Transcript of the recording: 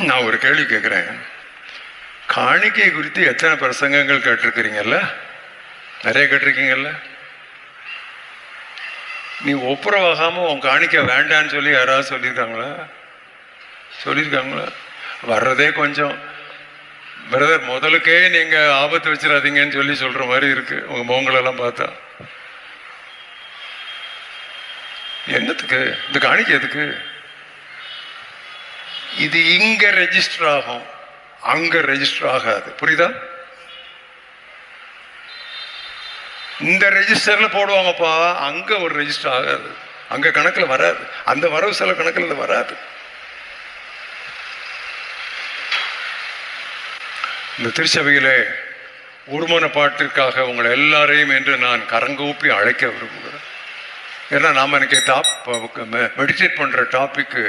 நான் ஒரு கேள்வி கேட்குறேன். காணிக்கை குறித்து எத்தனை பிரசங்கங்கள் கேட்டிருக்கிறீங்கல்ல? நிறைய கேட்டிருக்கீங்கல்ல? நீ ஒப்புரவாகாம உன் காணிக்கை வேண்டான்னு சொல்லி யாராவது சொல்லியிருக்காங்களா? வர்றதே கொஞ்சம் பிரதர், முதலுக்கே நீங்க ஆபத்து வச்சிடாதீங்கன்னு சொல்லி சொல்ற மாதிரி இருக்கு உங்க முகங்களெல்லாம் பார்த்தா. என்னத்துக்கு இந்த காணிக்கை? எதுக்கு? இது இங்க ரெஜிஸ்டர் ஆகும், அங்க ரெஜிஸ்டர் ஆகாது. புரியுதா? இந்த ரெஜிஸ்டர்ல போடுவாங்கப்பா, அங்க ஒரு ரெஜிஸ்டர் ஆகாது, அங்க கணக்குல வராது, அந்த வரவு செலவு கணக்குல வராது. இந்த திருச்சபையிலே ஒருமனப்பாட்டிற்காக உங்களை எல்லாரையும் என்று நான் கரங்கூப்பி அழைக்க விரும்புகிறேன். ஏன்னா நாம எனக்கு மெடிடேட் பண்ற டாபிக்கு